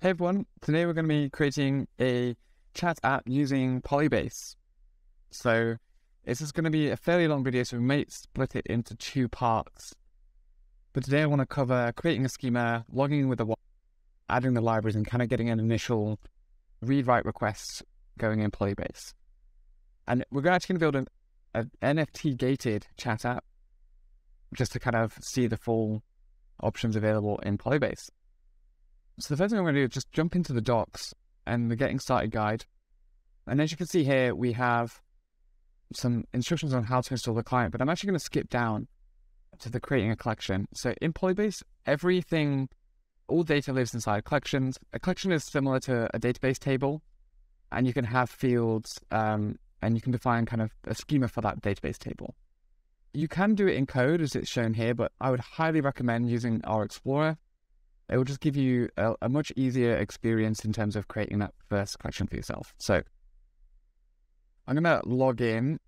Hey everyone, today we're going to be creating a chat app using Polybase. So this is going to be a fairly long video, so we may split it into two parts. But today I want to cover creating a schema, logging in with the wallet, adding the libraries, and kind of getting an initial read-write request going in Polybase. And we're actually going to build an NFT Gated Chat app just to kind of see the full options available in Polybase. So the first thing I'm going to do is just jump into the docs and the getting started guide. And as you can see here, we have some instructions on how to install the client, but I'm actually going to skip down to the creating a collection. So in Polybase, all data lives inside collections. A collection is similar to a database table, and you can have fields and you can define kind of a schema for that database table. You can do it in code as it's shown here, but I would highly recommend using our Explorer. It will just give you a much easier experience in terms of creating that first collection for yourself. So I'm going to log in,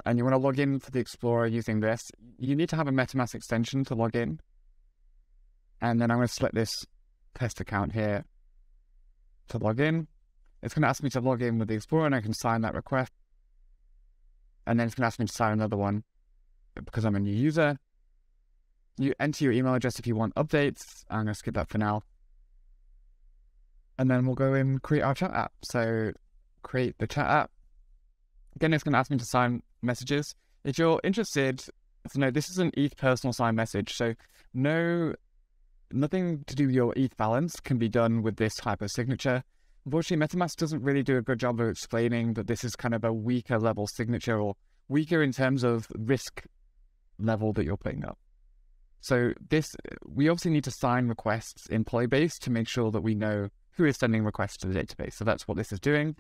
and you want to log in for the Explorer using this. You need to have a MetaMask extension to log in. And then I'm going to select this test account here to log in. It's going to ask me to log in with the Explorer, and I can sign that request. And then it's going to ask me to sign another one because I'm a new user. You enter your email address if you want updates. I'm going to skip that for now. And then we'll go and create our chat app. So create the chat app. Again, it's going to ask me to sign messages. If you're interested to know, this is an ETH personal sign message. So nothing to do with your ETH balance can be done with this type of signature. Unfortunately, MetaMask doesn't really do a good job of explaining that this is kind of a weaker level signature, or weaker in terms of risk level that you're putting up. So we obviously need to sign requests in Polybase to make sure that we know who is sending requests to the database. So that's what this is doing.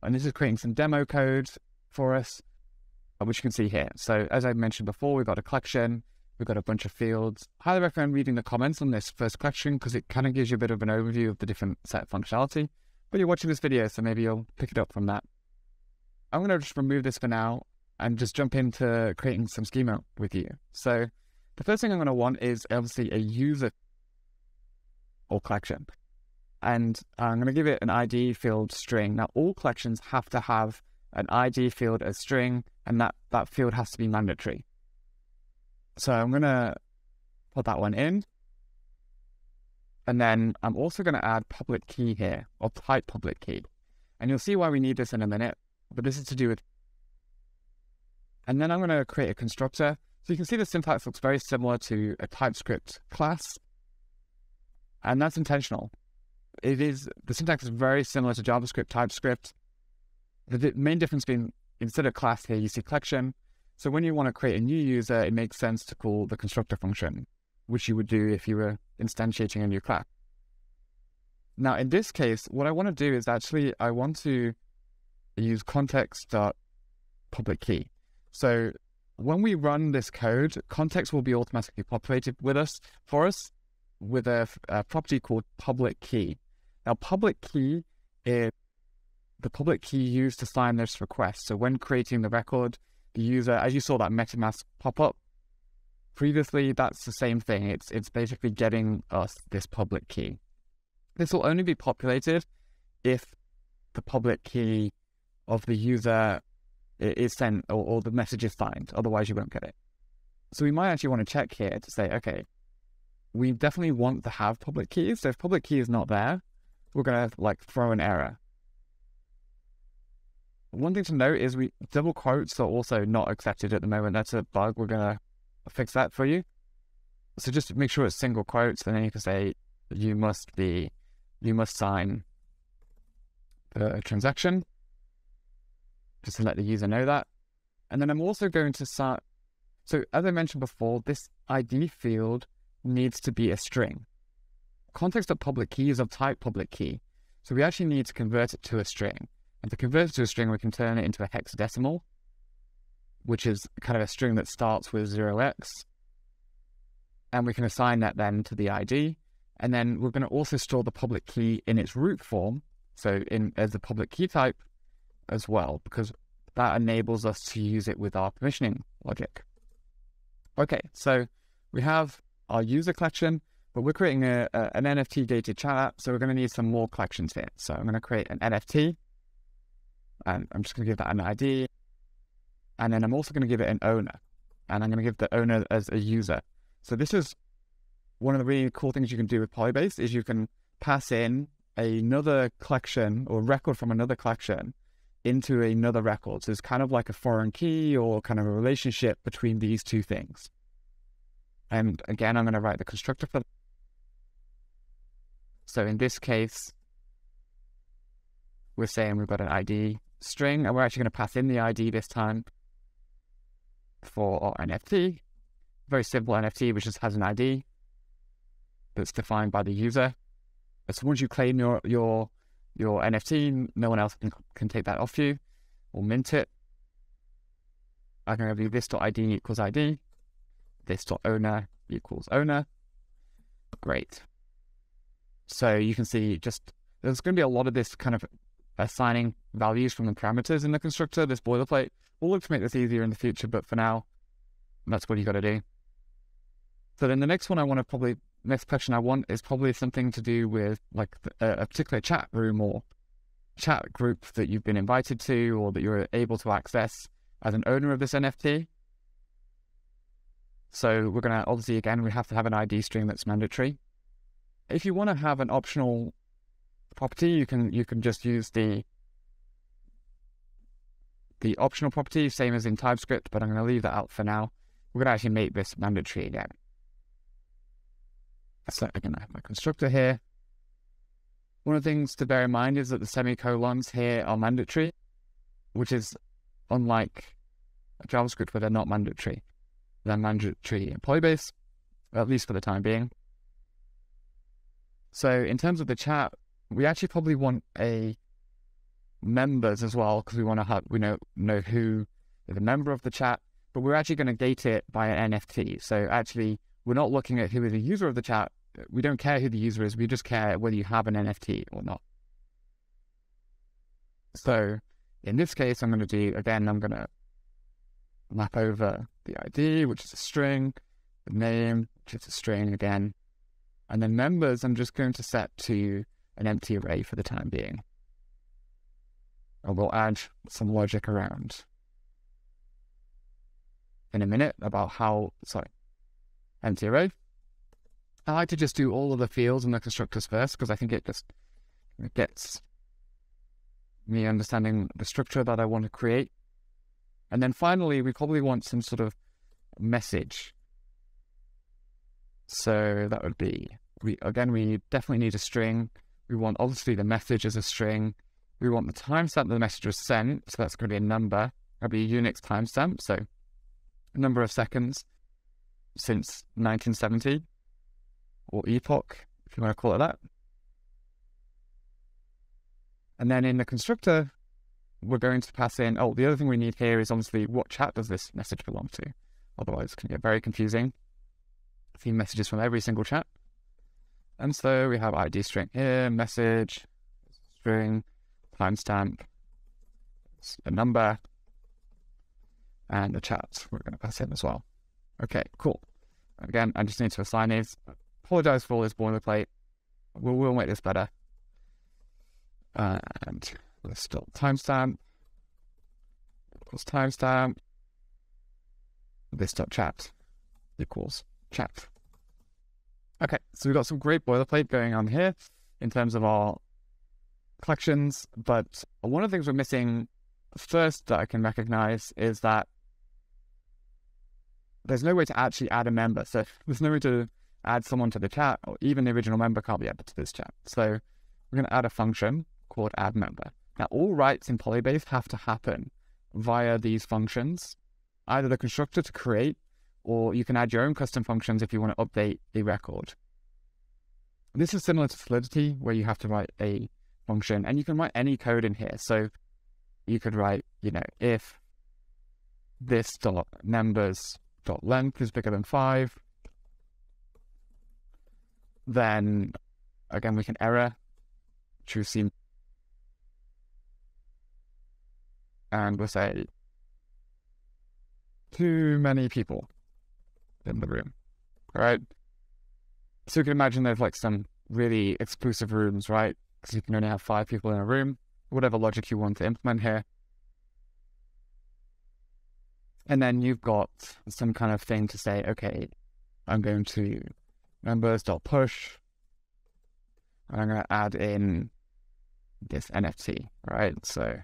And this is creating some demo code for us, which you can see here. So as I mentioned before, we've got a collection, we've got a bunch of fields. Highly recommend reading the comments on this first collection because it kind of gives you a bit of an overview of the different set functionality. But you're watching this video, so maybe you'll pick it up from that. I'm going to just remove this for now and just jump into creating some schema with you. So the first thing I'm going to want is obviously a user or collection. And I'm going to give it an ID field string. Now, all collections have to have an ID field as string, and that field has to be mandatory. So I'm going to put that one in. And then I'm also going to add public key here, or type public key. And you'll see why we need this in a minute, but this is to do with... And then I'm going to create a constructor. So you can see the syntax looks very similar to a TypeScript class, and that's intentional. The syntax is very similar to JavaScript, TypeScript. The main difference being instead of class here, you see collection. So when you want to create a new user, it makes sense to call the constructor function, which you would do if you were instantiating a new class. Now, in this case, what I want to do is actually, I want to use context.public key. So when we run this code, context will be automatically populated for us with a property called public key. Now, public key is the public key used to sign this request. So when creating the record, the user, as you saw that MetaMask pop up previously, that's the same thing. It's basically getting us this public key. This will only be populated if the public key of the user is sent or the message is signed. Otherwise, you won't get it. So we might actually want to check here to say, okay, we definitely want to have public keys. So if public key is not there, we're going to throw an error. One thing to note is double quotes are also not accepted at the moment. That's a bug. We're going to fix that for you. So just make sure it's single quotes, and then you can say you must sign the transaction, just to let the user know that. And then I'm also going to start. So as I mentioned before, this ID field needs to be a string. Context of public key is of type public key. So we actually need to convert it to a string. And to convert it to a string, we can turn it into a hexadecimal, which is kind of a string that starts with 0x. And we can assign that then to the ID. And then we're going to also store the public key in its root form, so as a public key type as well, because that enables us to use it with our permissioning logic. Okay, so we have our user collection. but we're creating an NFT gated chat app, so we're going to need some more collections here. So I'm going to create an NFT, and I'm just going to give that an ID, and then I'm also going to give it an owner, and I'm going to give the owner as a user. So this is one of the really cool things you can do with Polybase, is you can pass in another collection or record from another collection into another record. So it's kind of like a foreign key or kind of a relationship between these two things. And again, I'm going to write the constructor for that. So in this case, we're saying we've got an ID string, and we're actually going to pass in the ID this time for our NFT. Very simple NFT, which just has an ID that's defined by the user. So once you claim your NFT, no one else can take that off you or mint it. I'm going to do this.id equals ID, this.owner equals owner. Great. So you can see just there's going to be a lot of this kind of assigning values from the parameters in the constructor, this boilerplate. We'll look to make this easier in the future, but for now, that's what you got to do. So then the next question I want is probably something to do with like a particular chat room or chat group that you've been invited to or that you're able to access as an owner of this NFT. So we're going to, obviously, again, we have to have an ID string that's mandatory. If you want to have an optional property, you can just use the optional property, same as in TypeScript, but I'm going to leave that out for now. We're going to actually make this mandatory again. So I'm going to have my constructor here. One of the things to bear in mind is that the semicolons here are mandatory, which is unlike JavaScript where they're not mandatory. They're mandatory in Polybase, at least for the time being. So in terms of the chat, we actually probably want a members as well, because we want to know who is a member of the chat, but we're actually going to gate it by an NFT. So actually, we're not looking at who is a user of the chat. We don't care who the user is. We just care whether you have an NFT or not. So in this case, I'm going to map over the ID, which is a string, the name, which is a string again, and then members, I'm just going to set to an empty array for the time being. And we'll add some logic around in a minute about empty array. I like to just do all of the fields and the constructors first, because I think it gets me understanding the structure that I want to create. And then finally, we probably want some sort of message. So that would be, we definitely need a string. We want obviously the message as a string. We want the timestamp that the message was sent. So that's going to be a number. That'll be a Unix timestamp. So a number of seconds since 1970, or epoch, if you want to call it that. And then in the constructor, we're going to pass in, the other thing we need here is obviously what chat does this message belong to? Otherwise, it can get very confusing. A few messages from every single chat. And so we have ID string here, message, string, timestamp, a number, and the chat we're going to pass in as well. Okay, cool. Again, I just need to assign these. Apologize for all this boilerplate. We'll make this better. And let's still timestamp equals timestamp. This.chat equals chat. Okay, so we've got some great boilerplate going on here in terms of our collections, but one of the things we're missing first that I can recognize is that there's no way to actually add a member. So there's no way to add someone to the chat, or even the original member can't be added to this chat. So we're going to add a function called add member. Now, all writes in Polybase have to happen via these functions, either the constructor to create, or you can add your own custom functions if you want to update a record. This is similar to Solidity, where you have to write a function, and you can write any code in here. So you could write, if this.members.length is bigger than 5, then again we can error true seam, and we'll say too many people in the room. All right. So you can imagine there's like some really exclusive rooms, right? Because you can only have 5 people in a room, whatever logic you want to implement here. And then you've got some kind of thing to say, okay, I'm going to members.push, and I'm going to add in this NFT, right? So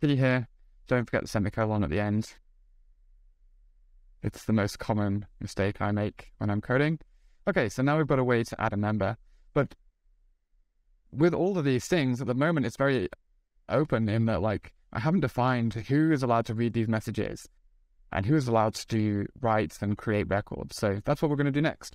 NFT here, don't forget the semicolon at the end. It's the most common mistake I make when I'm coding. Okay, so now we've got a way to add a member. But with all of these things, at the moment, it's very open in that, like, I haven't defined who is allowed to read these messages and who is allowed to do writes and create records. So that's what we're going to do next.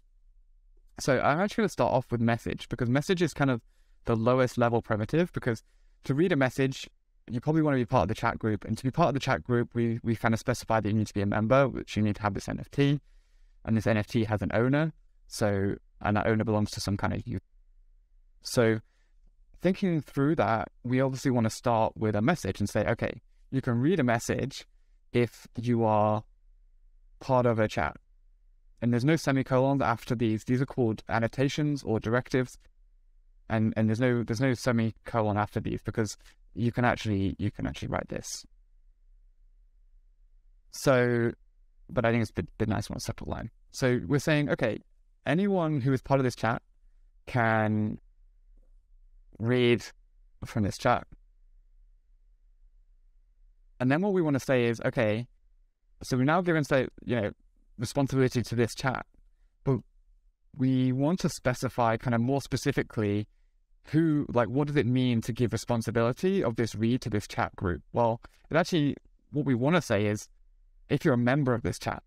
So I'm actually going to start off with message, because message is kind of the lowest level primitive, because to read a message, you probably want to be part of the chat group. And to be part of the chat group, we kind of specify that you need to be a member, which you need to have this NFT. And this NFT has an owner. So, and that owner belongs to some kind of user. So thinking through that, we obviously want to start with a message and say, okay, you can read a message if you are part of a chat. And there's no semicolons after these. These are called annotations or directives. And there's no semicolon after these, because you can actually write this. So, but I think it's a bit nice on a separate line. So we're saying, okay, anyone who is part of this chat can read from this chat. And then what we want to say is, okay, so we're now given, say, responsibility to this chat, but we want to specify kind of more specifically who, like, what does it mean to give responsibility of this read to this chat group? Well, it actually, what we want to say is, if you're a member of this chat,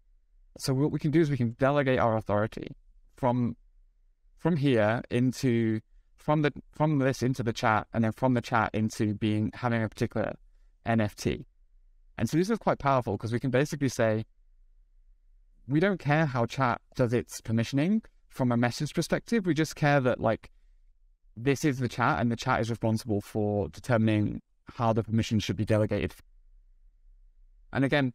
so what we can do is we can delegate our authority from here into, from this into the chat, and then from the chat into having a particular NFT. And so this is quite powerful, because we can basically say, we don't care how chat does its permissioning from a message perspective. We just care that, like, this is the chat, and the chat is responsible for determining how the permission should be delegated. And again,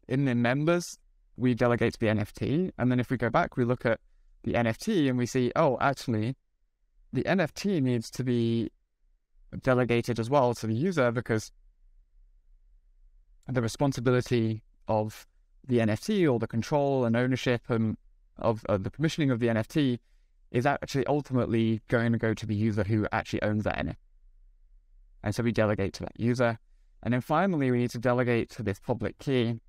in the members, we delegate to the NFT. And then if we go back, we look at the NFT and we see, oh, actually, the NFT needs to be delegated as well to the user, because the responsibility of the NFT, or the control and ownership and of the permissioning of the NFT, is actually ultimately going to go to the user who actually owns that NFT. And so we delegate to that user. And then finally, we need to delegate to this public key.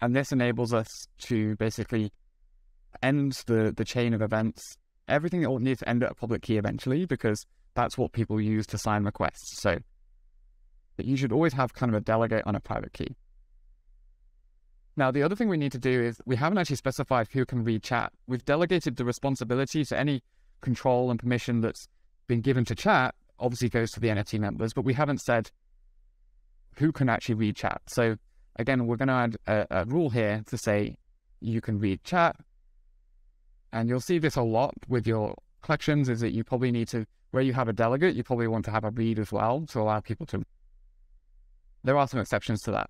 And this enables us to basically end the chain of events. Everything that needs to end at a public key eventually, because that's what people use to sign requests. So you should always have kind of a delegate on a private key. Now, the other thing we need to do is, we haven't actually specified who can read chat. We've delegated the responsibility to any control and permission that's been given to chat, obviously goes to the NFT members, but we haven't said who can actually read chat. So again, we're going to add a rule here to say you can read chat. And you'll see this a lot with your collections, is that you probably need to, where you have a delegate, you probably want to have a read as well to allow people to. There are some exceptions to that.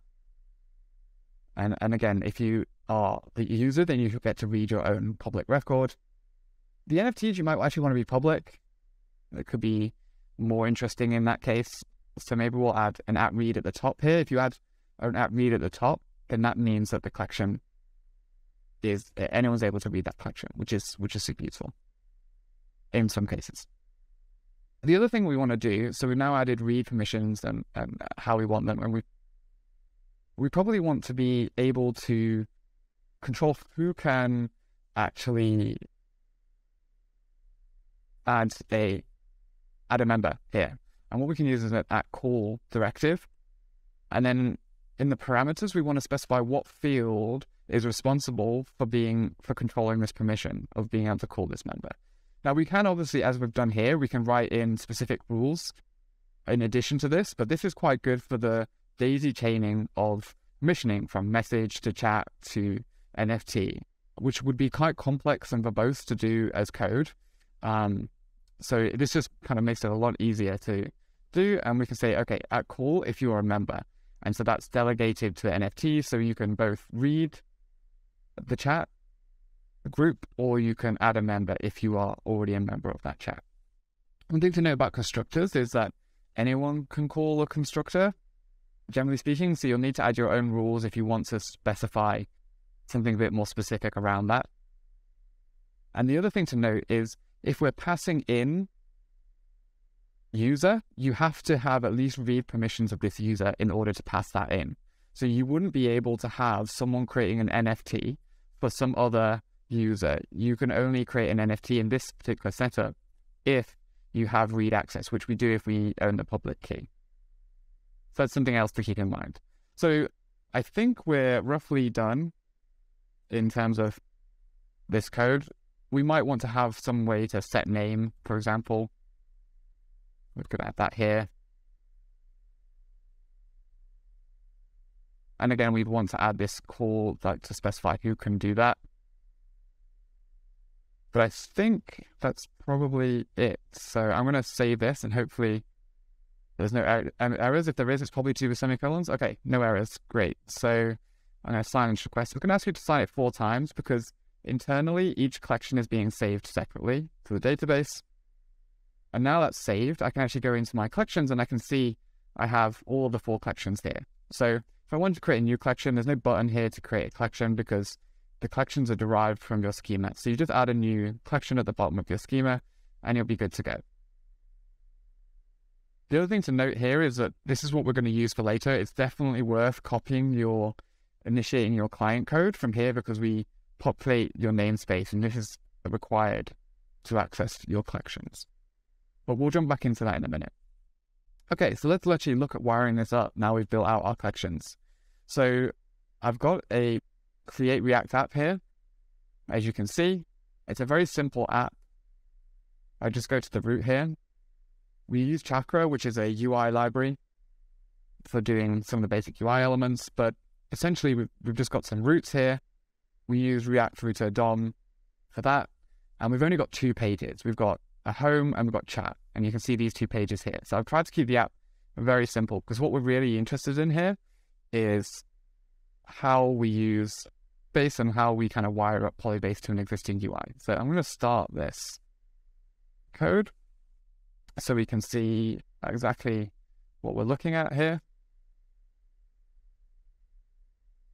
And again, if you are the user, then you get to read your own public record. The NFTs, you might actually want to be public. It could be more interesting in that case. So maybe we'll add an at read at the top here. If you add an at read at the top, then that means that the collection is, anyone's able to read that collection, which is super useful in some cases. The other thing we want to do, so we've now added read permissions and how we want them, and we probably want to be able to control who can actually add a member here. And what we can use is an @call directive. And then in the parameters, we want to specify what field is responsible for controlling this permission of being able to call this member. Now, we can obviously, as we've done here, we can write in specific rules in addition to this, but this is quite good for the daisy chaining of permissioning from message to chat to NFT, which would be quite complex and verbose to do as code. So this just kind of makes it a lot easier to do. And we can say, okay, @call if you are a member. And so that's delegated to the NFT, so you can both read the chat group, or you can add a member if you are already a member of that chat. One thing to know about constructors is that anyone can call a constructor, generally speaking, so you'll need to add your own rules if you want to specify something a bit more specific around that. And the other thing to note is if we're passing in user, you have to have at least read permissions of this user in order to pass that in. So you wouldn't be able to have someone creating an NFT for some other user. You can only create an NFT in this particular setup if you have read access, which we do if we own the public key. So that's something else to keep in mind. So I think we're roughly done in terms of this code. We might want to have some way to set name, for example. We could add that here. And again, we'd want to add this call to specify who can do that. But I think that's probably it. So I'm going to save this and hopefully there's no errors. If there is, it's probably 2 with semicolons. Okay, no errors. Great. So I'm going to sign each request. We're going to ask you to sign it 4 times because internally each collection is being saved separately to the database. And now that's saved, I can actually go into my collections and I can see I have all of the 4 collections here. So if I wanted to create a new collection, there's no button here to create a collection because the collections are derived from your schema. So you just add a new collection at the bottom of your schema and you'll be good to go. The other thing to note here is that this is what we're going to use for later. It's definitely worth initiating your client code from here because we populate your namespace and this is required to access your collections. But we'll jump back into that in a minute. Okay, so let's actually look at wiring this up now we've built out our collections. So I've got a Create React app here. As you can see, it's a very simple app. I just go to the root here. We use Chakra, which is a UI library for doing some of the basic UI elements, but essentially we've just got some roots here. We use React Router DOM for that, and we've only got 2 pages. We've got a home and we've got chat, and you can see these 2 pages here. So I've tried to keep the app very simple because what we're really interested in here is how we use Base and how we kind of wire up Polybase to an existing UI. So I'm going to start this code so we can see exactly what we're looking at here.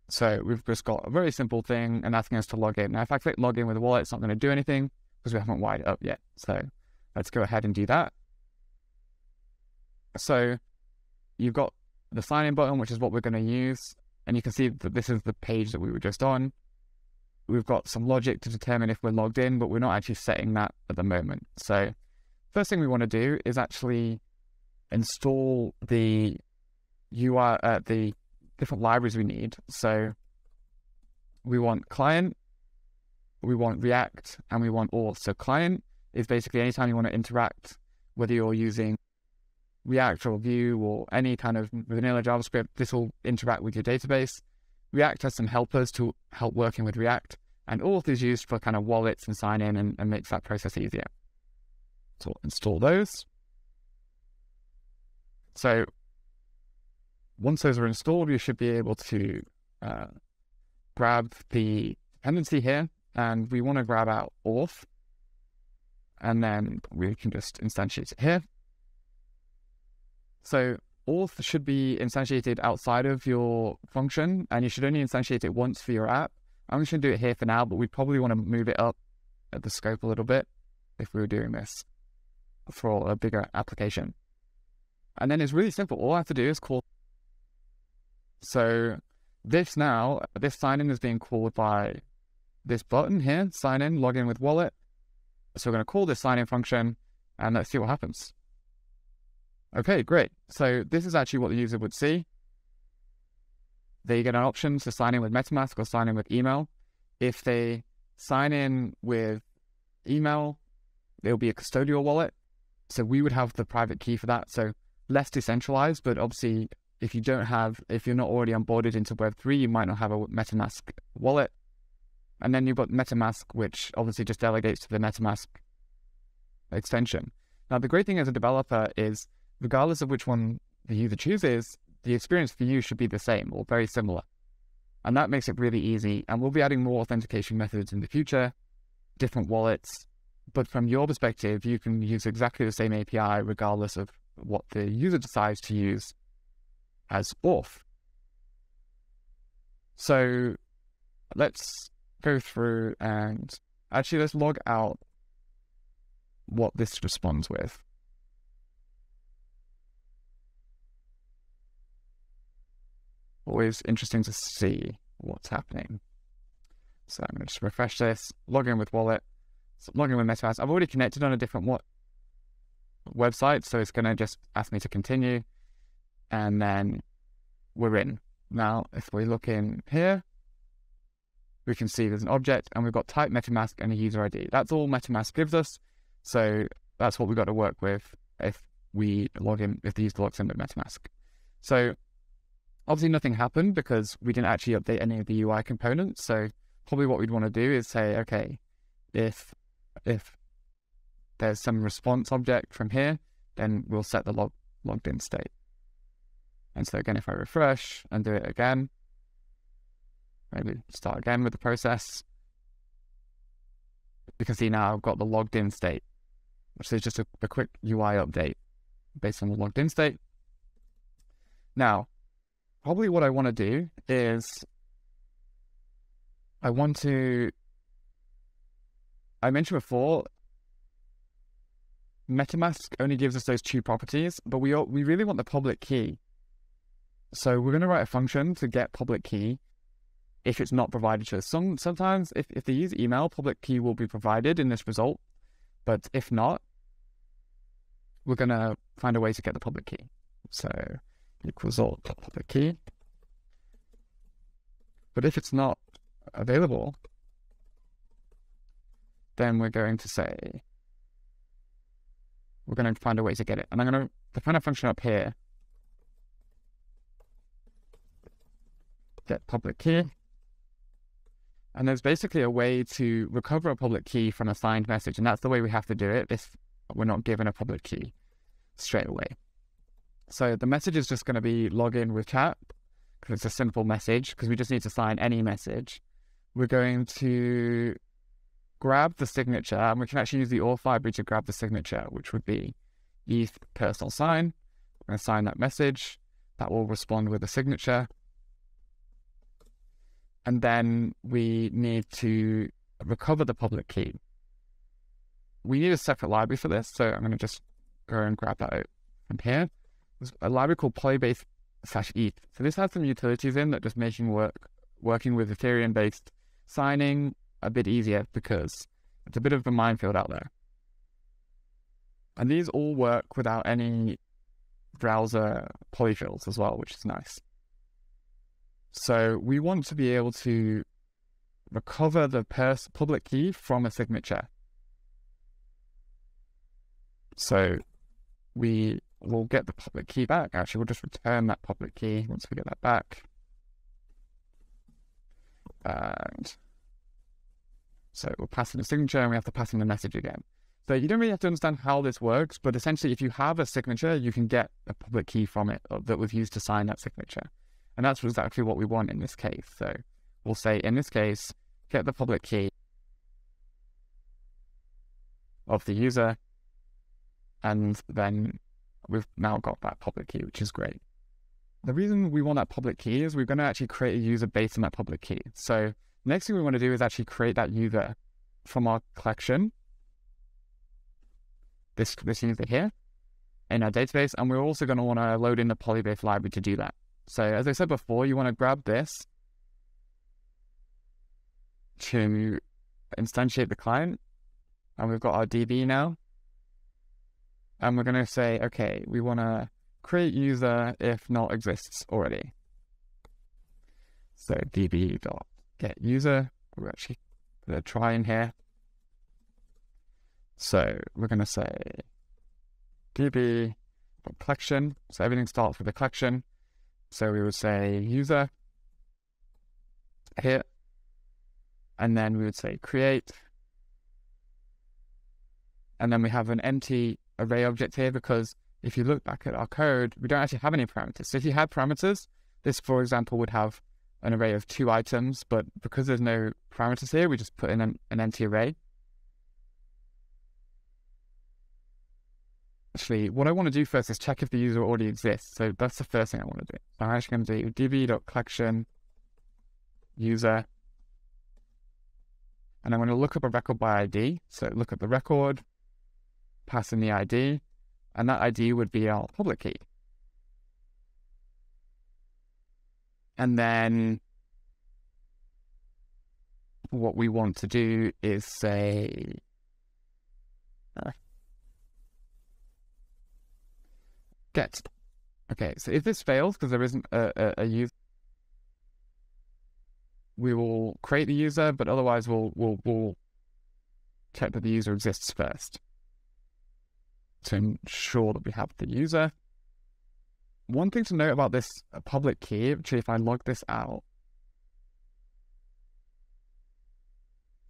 So we've just got a very simple thing and asking us to log in. Now, if I click log in with a wallet, it's not going to do anything because we haven't wired it up yet. So let's go ahead and do that. So you've got the sign in button, which is what we're going to use. And you can see that this is the page that we were just on. We've got some logic to determine if we're logged in, but we're not actually setting that at the moment. So first thing we want to do is actually install the UI, the different libraries we need. So we want client, we want React, and we want auth. So client is basically anytime you want to interact, whether you're using React or Vue or any kind of vanilla JavaScript, this will interact with your database. React has some helpers to help working with React, and auth is used for kind of wallets and sign in and makes that process easier. So we'll install those. So once those are installed, you should be able to grab the dependency here, and we want to grab out auth, and then we can just instantiate it here. So auth should be instantiated outside of your function, and you should only instantiate it once for your app. I'm just going to do it here for now, but we probably want to move it up at the scope a little bit if we were doing this for a bigger application. And then it's really simple. All I have to do is call. So this sign-in is being called by this button here, sign in, log in with wallet. So we're going to call this sign-in function, and let's see what happens. Okay, great. So this is actually what the user would see. They get an option to sign in with MetaMask or sign in with email. If they sign in with email, there'll be a custodial wallet. So we would have the private key for that. So less decentralized, but obviously if you're not already onboarded into Web3, you might not have a MetaMask wallet. And then you've got MetaMask, which obviously just delegates to the MetaMask extension. Now, the great thing as a developer is regardless of which one the user chooses, the experience for you should be the same or very similar. And that makes it really easy. And we'll be adding more authentication methods in the future. different wallets. But from your perspective, you can use exactly the same API regardless of what the user decides to use as auth. So let's go through and actually let's log out what this responds with. Always interesting to see what's happening. So I'm going to just refresh this, log in with wallet, so log in with MetaMask. I've already connected on a different website, so it's going to just ask me to continue, and then we're in. Now, if we look in here, we can see there's an object, and we've got type MetaMask and a user ID. That's all MetaMask gives us, so that's what we've got to work with if we log in, if the user logs in with MetaMask. So obviously nothing happened because we didn't actually update any of the UI components. So probably what we'd want to do is say, okay, if there's some response object from here, then we'll set the logged in state. And so again, if I refresh and do it again, maybe start again with the process, you can see now I've got the logged in state, which is just a quick UI update based on the logged in state. Now, probably what I want to do is I mentioned before, MetaMask only gives us those two properties, but we really want the public key. So we're going to write a function to get public key if it's not provided to us. Sometimes if they use email, public key will be provided in this result, but if not, we're going to find a way to get the public key. So equals public key. But if it's not available, then we're going to say, we're going to find a way to get it. And I'm going to define a function up here, get public key. And there's basically a way to recover a public key from a signed message. And that's the way we have to do it if we're not given a public key straight away. So the message is just going to be log in with chat, because it's a simple message, because we just need to sign any message. We're going to grab the signature, and we can actually use the auth library to grab the signature, which would be ETH personal sign. We're going to sign that message. That will respond with a signature. And then we need to recover the public key. We need a separate library for this, so I'm going to just go and grab that out from here. There's a library called Polybase /ETH. So this has some utilities in that just making working with Ethereum-based signing a bit easier, because it's a bit of a minefield out there. And these all work without any browser polyfills as well, which is nice. So we want to be able to recover the public key from a signature. So we will get the public key back. Actually, we'll just return that public key once we get that back. And so we'll pass in the signature, and we have to pass in the message again. So you don't really have to understand how this works, but essentially if you have a signature, you can get a public key from it that was used to sign that signature. And that's exactly what we want in this case. So we'll say, in this case, get the public key of the user, and then we've now got that public key, which is great. The reason we want that public key is we're going to actually create a user based on that public key. So next thing we want to do is actually create that user from our collection, this user here, in our database, and we're also going to want to load in the Polybase library to do that. So as I said before, you want to grab this to instantiate the client, and we've got our DB now. And we're going to say, okay, we want to create user if not exists already. So db.getUser, we're actually going to try in here. So we're going to say db.collection. So everything starts with a collection. So we would say user here, and then we would say create, and then we have an empty array object here, because if you look back at our code, we don't actually have any parameters. So if you had parameters, this, for example, would have an array of 2 items, but because there's no parameters here, we just put in an empty array. actually, what I want to do first is check if the user already exists. So that's the first thing I want to do. So I'm actually going to do db.collection user. And I'm going to look up a record by ID. So look at the record, pass in the ID, and that ID would be our public key. And then what we want to do is say, get. Okay, so if this fails because there isn't a user, we will create the user, but otherwise we'll check that the user exists first to ensure that we have the user. One thing to note about this public key, actually, if I log this out,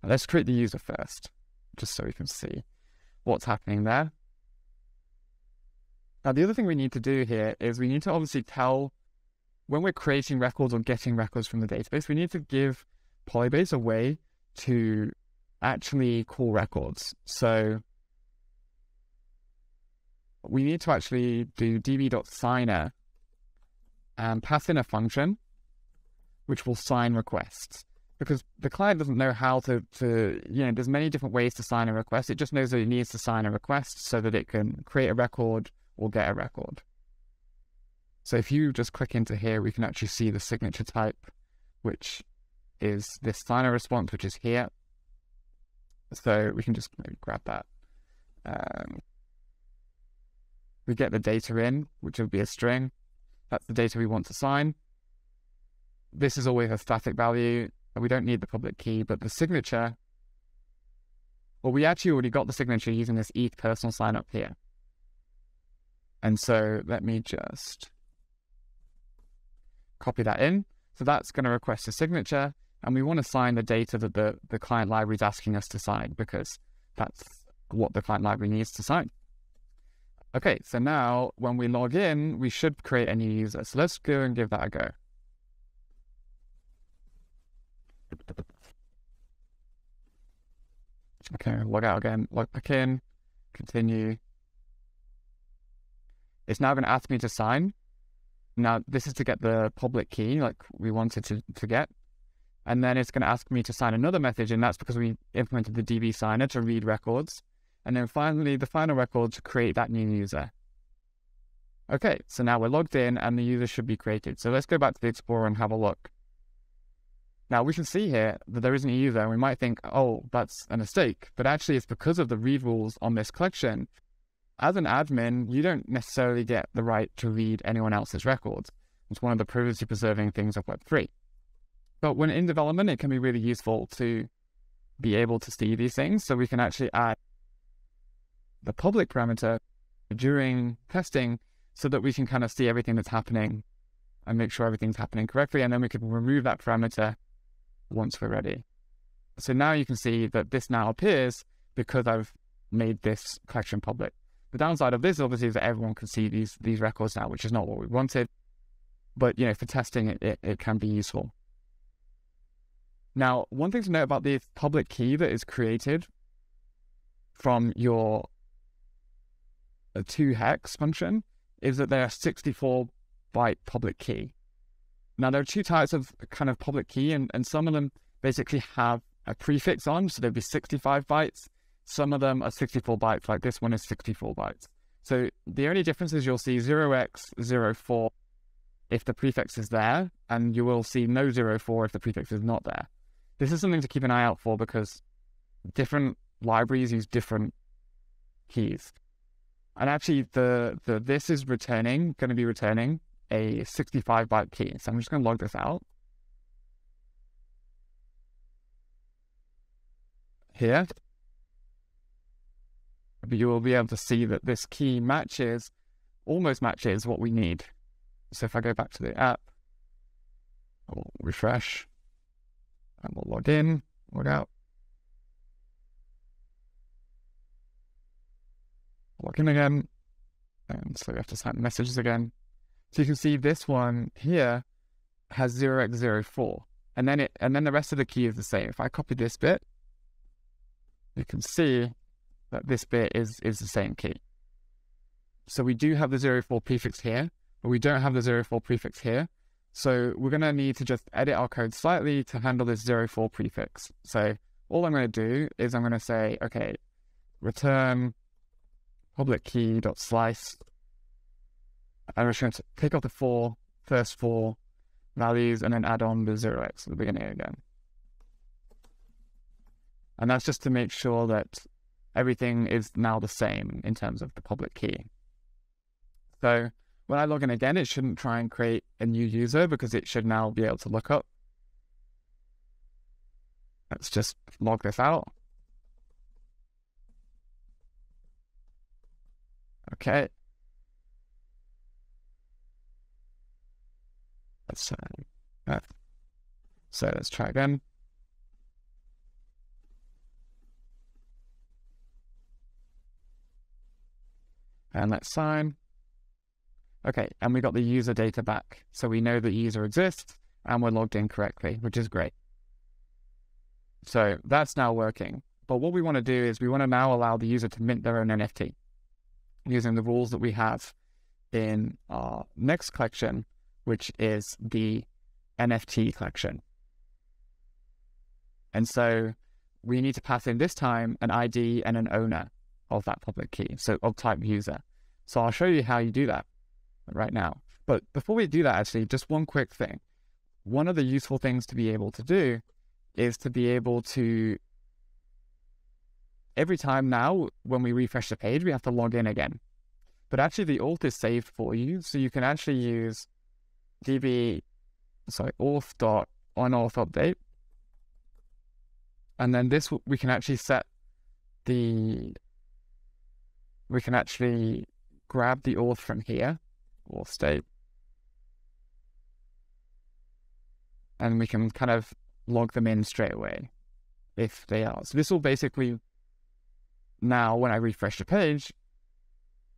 let's create the user first, just so we can see what's happening there. Now, the other thing we need to do here is we need to obviously tell, when we're creating records or getting records from the database, we need to give Polybase a way to actually call records. So we need to actually do db.signer and pass in a function which will sign requests. Because the client doesn't know how to there's many different ways to sign a request. It just knows that it needs to sign a request so that it can create a record or get a record. So if you just click into here, we can actually see the signature type, which is this signer response, which is here. So we can just maybe grab that. We get the data in, which will be a string. That's the data we want to sign. This is always a static value. We don't need the public key, but the signature, well, we actually already got the signature using this ETH personal sign up here. And so let me just copy that in. So that's going to request a signature, and we want to sign the data that the client library is asking us to sign, because that's what the client library needs to sign. Okay, so now when we log in, we should create a new user. So let's go and give that a go. Okay, log out again, log back in, continue. It's now going to ask me to sign. Now, this is to get the public key, like we wanted to get. And then it's going to ask me to sign another message, and that's because we implemented the DB signer to read records. And then finally, the final record to create that new user. Okay, so now we're logged in and the user should be created. So let's go back to the Explorer and have a look. Now we can see here that there isn't a user, and we might think, oh, that's a mistake. But actually it's because of the read rules on this collection. As an admin, you don't necessarily get the right to read anyone else's records. It's one of the privacy preserving things of Web3. But when in development, it can be really useful to be able to see these things. So we can actually add the public parameter during testing so that we can kind of see everything that's happening and make sure everything's happening correctly. And then we can remove that parameter once we're ready. So now you can see that this now appears because I've made this collection public. The downside of this obviously is that everyone can see these records now, which is not what we wanted. But for testing, it can be useful. Now, one thing to note about the public key that is created from your 2-hex function is that they're a 64-byte public key. Now, there are two types of kind of public key, and some of them basically have a prefix on, so there'd be 65 bytes. Some of them are 64 bytes, like this one is 64 bytes. So the only difference is you'll see 0x04 if the prefix is there, and you will see no 04 if the prefix is not there. This is something to keep an eye out for because different libraries use different keys. And actually, this is going to be returning a 65-byte key. So I'm just going to log this out. Here. But you will be able to see that this key almost matches what we need. So if I go back to the app, I'll refresh, and we'll log in, log out. Log in again, and so we have to sign messages again. So you can see this one here has 0x04, and then the rest of the key is the same. If I copy this bit, you can see that this bit is the same key. So we do have the 04 prefix here, but we don't have the 04 prefix here. So we're going to need to just edit our code slightly to handle this 04 prefix. So all I'm going to do is I'm going to say, okay, return public key dot slice. I'm just going to take off the first four values and then add on the 0x at the beginning again. And that's just to make sure that everything is now the same in terms of the public key. So when I log in again, it shouldn't try and create a new user because it should now be able to look up. Let's just log this out. Okay. So let's try again. And let's sign. Okay, and we got the user data back. So we know the user exists and we're logged in correctly, which is great. So that's now working. But what we want to do is we want to now allow the user to mint their own NFT using the rules that we have in our next collection, which is the NFT collection. And so we need to pass in this time an ID and an owner of that public key, so of type user. So I'll show you how you do that right now. But before we do that, actually, just one quick thing. One of the useful things to be able to do is to be able to, every time now when we refresh the page, we have to log in again. But actually the auth is saved for you, so you can actually use auth.onAuthUpdate. And then this, we can actually set we can actually grab the auth from here, auth state, and we can kind of log them in straight away if they are. So this will basically, now when I refresh the page,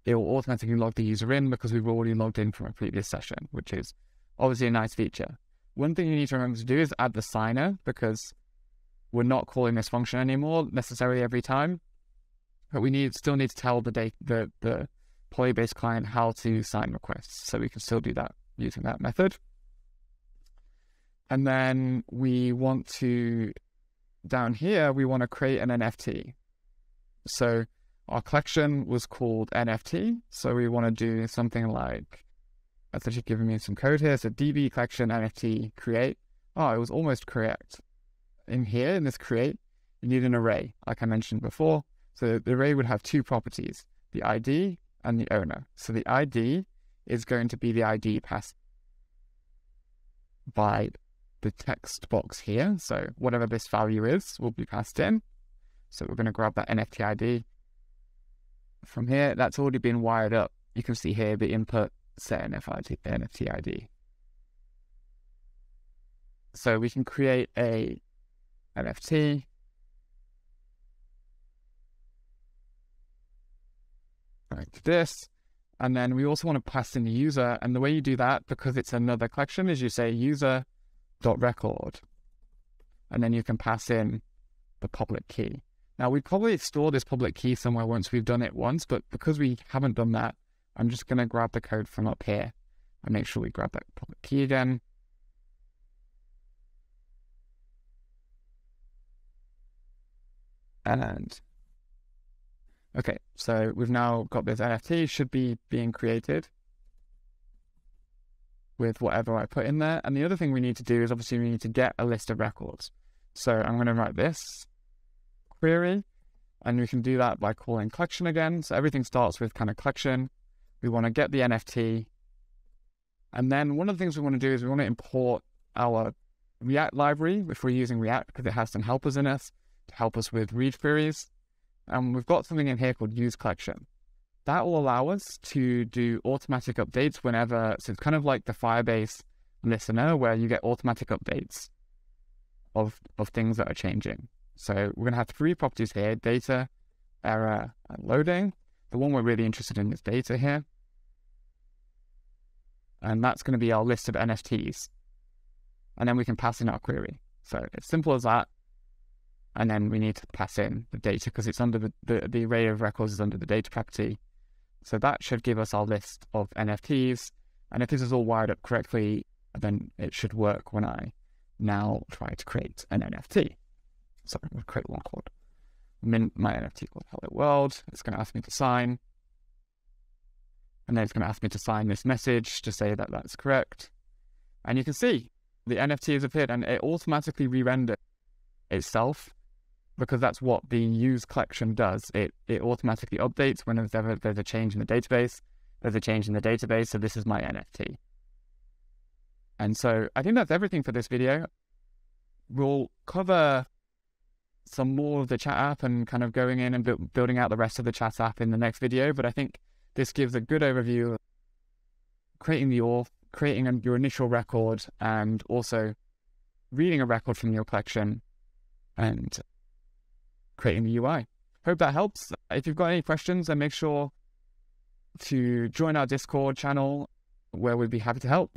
it will automatically log the user in because we've already logged in from a previous session, which is obviously a nice feature. One thing you need to remember to do is add the signer, because we're not calling this function anymore necessarily every time, but we still need to tell the Polybase client how to sign requests. So we can still do that using that method. And then we want to, down here, we want to create an NFT. So our collection was called NFT. So we want to do something like, that's actually giving me some code here. So DB collection NFT create. Oh, it was almost correct. In here, in this create, you need an array, like I mentioned before. So the array would have two properties, the ID and the owner. So the ID is going to be the ID passed by the text box here. So whatever this value is will be passed in. So we're going to grab that NFT ID from here. That's already been wired up. You can see here the input set NFT ID. So we can create a NFT. Like this. And then we also want to pass in the user. And the way you do that, because it's another collection, is you say user.record. And then you can pass in the public key. Now, we'd probably store this public key somewhere once we've done it once, but because we haven't done that, I'm just going to grab the code from up here and make sure we grab that public key again. And okay, so we've now got this NFT, should be being created with whatever I put in there. And the other thing we need to do is obviously we need to get a list of records. So I'm going to write this query, and we can do that by calling collection again. So everything starts with kind of collection. We want to get the NFT. And then one of the things we want to do is we want to import our React library if we're using React, because it has some helpers in it to help us with read queries. And we've got something in here called use collection. That will allow us to do automatic updates whenever, so it's kind of like the Firebase listener where you get automatic updates of things that are changing. So we're going to have three properties here: data, error, and loading. The one we're really interested in is data here. And that's going to be our list of NFTs. And then we can pass in our query. So it's simple as that. And then we need to pass in the data because it's under the array of records is under the data property. So that should give us our list of NFTs. And if this is all wired up correctly, then it should work when I now try to create an NFT. So I'm going to create one called mint my NFT called Hello World. It's going to ask me to sign. And then it's going to ask me to sign this message to say that that's correct. And you can see the NFT has appeared, and it automatically re-renders itself, because that's what the use collection does. It automatically updates whenever there's a change in the database. There's a change in the database, so this is my NFT. And so I think that's everything for this video. We'll cover some more of the chat app and kind of going in and building out the rest of the chat app in the next video. But I think this gives a good overview of creating the auth, creating your initial record, and also reading a record from your collection and creating the UI. Hope that helps. If you've got any questions, then make sure to join our Discord channel where we'd be happy to help.